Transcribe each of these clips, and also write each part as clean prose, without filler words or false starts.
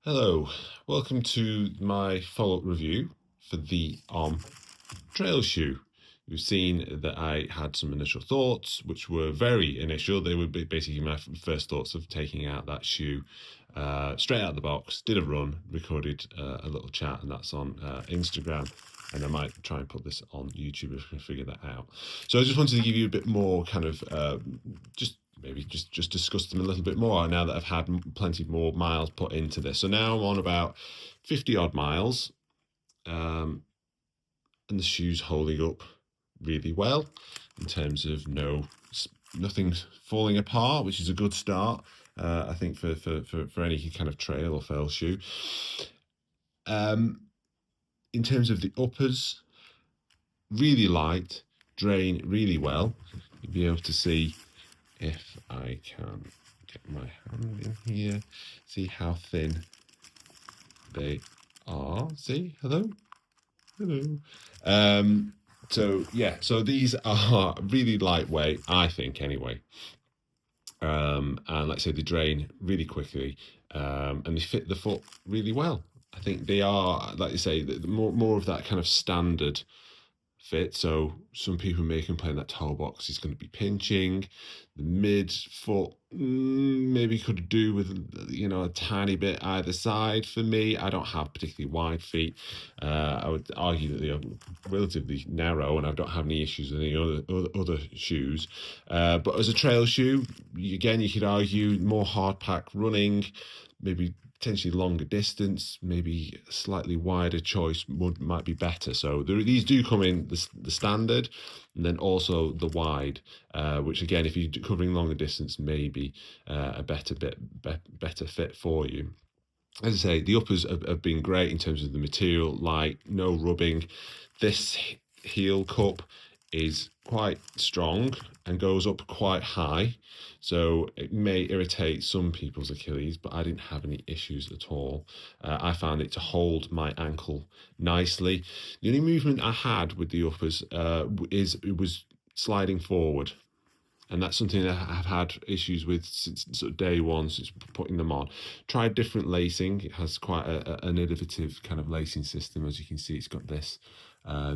Hello, welcome to my follow-up review for the OMM trail shoe. You've seen that I had some initial thoughts, which were very initial. They were basically my first thoughts of taking out that shoe straight out of the box, did a run, recorded a little chat, and that's on Instagram. And I might try and put this on YouTube if I can figure that out. So I just wanted to give you a bit more kind of just discuss them a little bit more now that I've had plenty more miles put into this. So now I'm on about 50 odd miles, and the shoe's holding up really well in terms of nothing's falling apart, which is a good start. I think for any kind of trail or fell shoe. In terms of the uppers, really light, drain really well. You'll be able to see, if I can get my hand in here, see how thin they are. See, hello. So these are really lightweight, I think, anyway. And like I say, they drain really quickly, and they fit the foot really well. I think they are, like you say, more of that kind of standard fit. So some people may complain that toe box is going to be pinching. The mid foot maybe could do with a tiny bit either side. For me, I don't have particularly wide feet. I would argue that they are relatively narrow, and I don't have any issues with any other shoes. But as a trail shoe, again, you could argue more hard pack running, maybe potentially longer distance, maybe a slightly wider choice might be better. So these do come in the standard, and then also the wide, which again, if you're covering longer distance, maybe a better fit for you. As I say, the uppers have been great in terms of the material, like no rubbing. This heel cup is quite strong and goes up quite high, so it may irritate some people's Achilles, but I didn't have any issues at all. I found it to hold my ankle nicely. The only movement I had with the uppers it was sliding forward, and that's something that I've had issues with since sort of day one, since putting them on. Tried different lacing. It has quite an innovative kind of lacing system. As you can see, it's got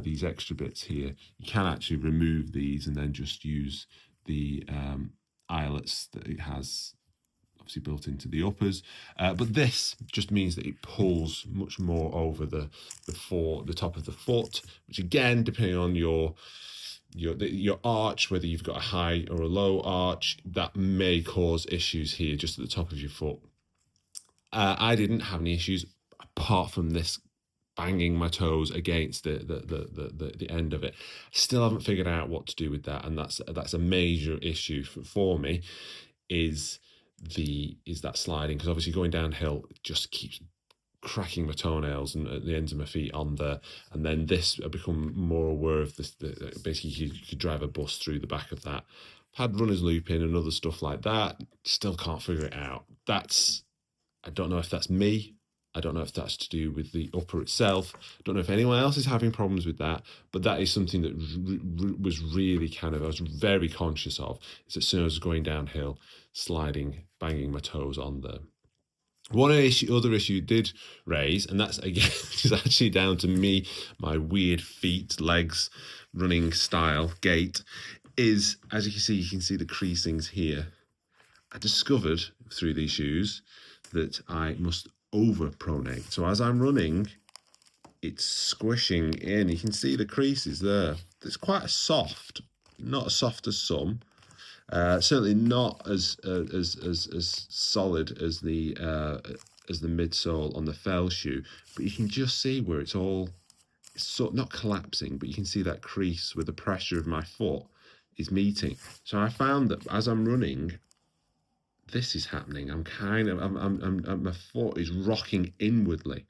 these extra bits here. You can actually remove these and then just use the eyelets that it has obviously built into the uppers, but this just means that it pulls much more over the top of the foot, which again, depending on your arch, whether you've got a high or a low arch, that may cause issues here just at the top of your foot. I didn't have any issues apart from this banging my toes against the end of it. Still haven't figured out what to do with that, and that's a major issue for me. Is that sliding, because obviously going downhill just keeps cracking my toenails and at the ends of my feet on there. And then this, I become more aware of this. Basically, you could drive a bus through the back of that. Had runners loop in and other stuff like that. Still can't figure it out. I don't know if that's me. I don't know if that's to do with the upper itself. I don't know if anyone else is having problems with that, but that is something that was really I was very conscious of. Is as soon as I was going downhill, sliding, banging my toes on there. Other issue did raise, and that's again is actually down to me, my weird feet, legs, running style, gait, is, as you can see the creasings here. I discovered through these shoes that I must over-pronate. So as I'm running, it's squishing in. You can see the creases there. It's quite a soft, not as soft as some. Certainly not as solid as the midsole on the fell shoe, but you can just see where it's sort of not collapsing, but you can see that crease where the pressure of my foot is meeting. So I found that as I'm running, this is happening. My foot is rocking inwardly.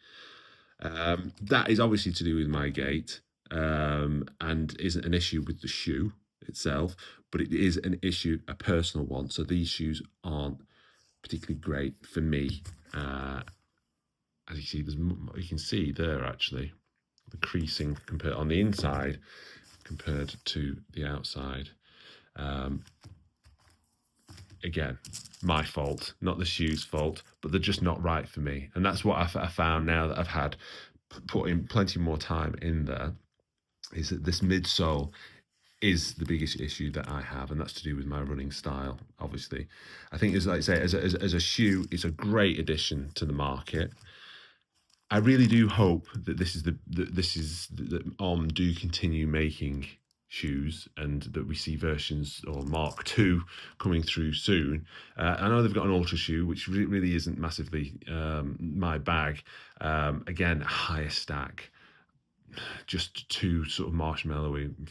That is obviously to do with my gait, and isn't an issue with the shoe itself, but it is an issue, a personal one. So these shoes aren't particularly great for me. As you see, you can see there actually the creasing compared on the inside compared to the outside. again, my fault, not the shoe's fault, but they're just not right for me. And that's what I found now that I've had put in plenty more time in there, is that this midsole is the biggest issue that I have, and that's to do with my running style. Obviously, I think, as like I say, as a shoe, it's a great addition to the market. I really do hope that that OMM do continue making shoes, and that we see versions or Mark II coming through soon. I know they've got an ultra shoe, which really isn't massively my bag. Again, higher stack, just too sort of marshmallowy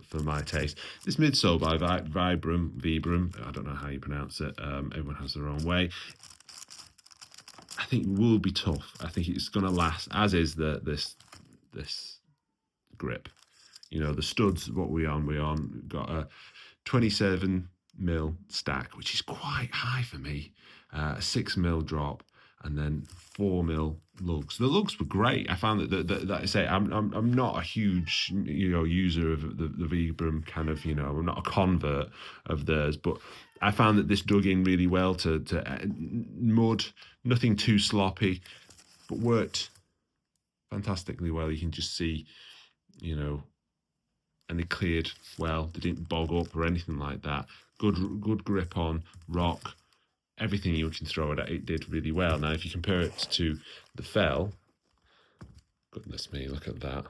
for my taste. This midsole by Vibram, I don't know how you pronounce it. Everyone has their own way. I think will be tough. I think it's going to last, as is this grip. You know, the studs. What we on got a 27mm stack, which is quite high for me. A 6mm drop, and then 4mm lugs. The lugs were great. I found that I say I'm not a huge user of the Vibram kind of, I'm not a convert of theirs, but I found that this dug in really well to mud, nothing too sloppy, but worked fantastically well. You can just see, and they cleared well. They didn't bog up or anything like that. Good grip on rock. Everything you can throw at it did really well. Now, if you compare it to the Fell, goodness me, look at that.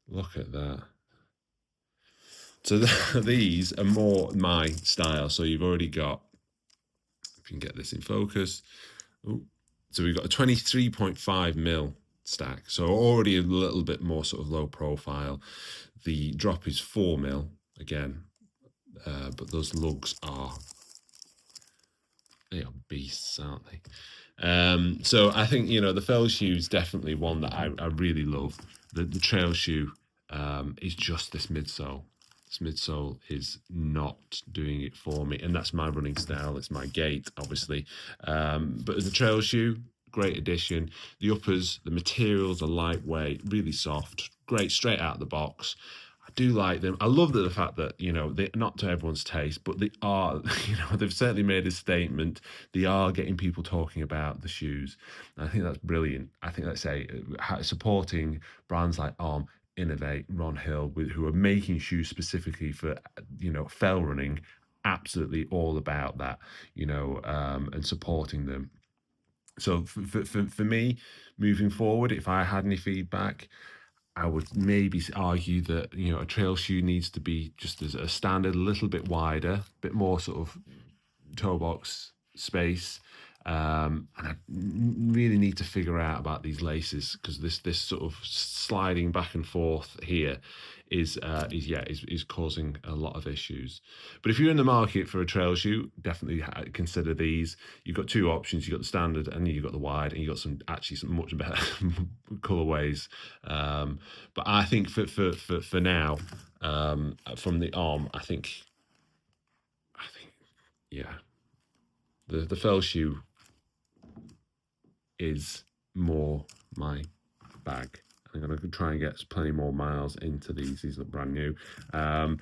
Look at that. So these are more my style. So you've already got, if you can get this in focus. Ooh. So we've got a 23.5mm stack. So already a little bit more sort of low profile. The drop is 4mm again, but those lugs they are beasts, aren't they? So I think, the Fell shoe is definitely one that I really love. The trail shoe is just this midsole. This midsole is not doing it for me, and that's my running style. It's my gait, obviously. But as a trail shoe, great addition. The uppers, the materials are lightweight, really soft, great straight out of the box. I do like them. I love the fact that, they're not to everyone's taste, but they are, they've certainly made a statement. They are getting people talking about the shoes. And I think that's brilliant. I think, let's say, supporting brands like OMM, Innovate, Ron Hill, who are making shoes specifically for, fell running, absolutely all about that, and supporting them. So for me, moving forward, if I had any feedback, I would maybe argue that, a trail shoe needs to be just as a standard, a little bit wider, a bit more sort of toe box space. And I really need to figure out about these laces, because this sort of sliding back and forth here is causing a lot of issues. But if you're in the market for a trail shoe, definitely consider these. You've got two options. You've got the standard, and you've got the wide, and you've got some much better colorways. But I think for now, from the OMM, I think yeah, the Fell shoe is more my bag. I'm going to try and get plenty more miles into these. These look brand new. But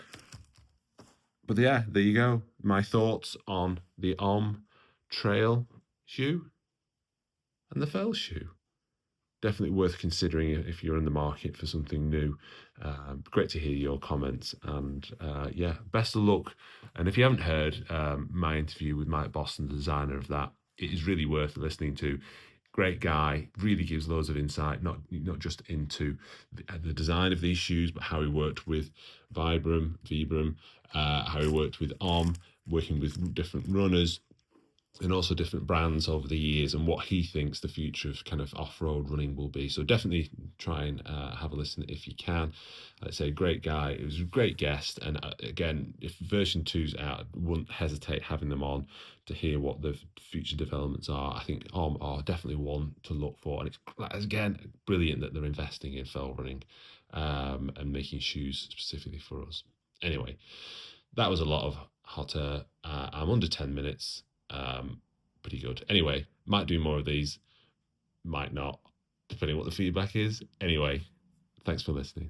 yeah, there you go. My thoughts on the OMM trail shoe and the Fell shoe. Definitely worth considering if you're in the market for something new. Great to hear your comments, and best of luck. And if you haven't heard my interview with Mike Boston, the designer of that, it is really worth listening to. Great guy, really gives loads of insight, not just into the design of these shoes, but how he worked with Vibram, how he worked with OMM, working with different runners, and also different brands over the years, and what he thinks the future of kind of off-road running will be. So definitely try and have a listen if you can. Like I say, great guy. It was a great guest. And again, if version 2's out, I wouldn't hesitate having them on to hear what the future developments are. I think OMM are definitely one to look for. And it's, again, brilliant that they're investing in fell running and making shoes specifically for us. Anyway, that was a lot of hot air. I'm under 10 minutes. Pretty good. Anyway, might do more of these, might not, depending on what the feedback is. Anyway, thanks for listening.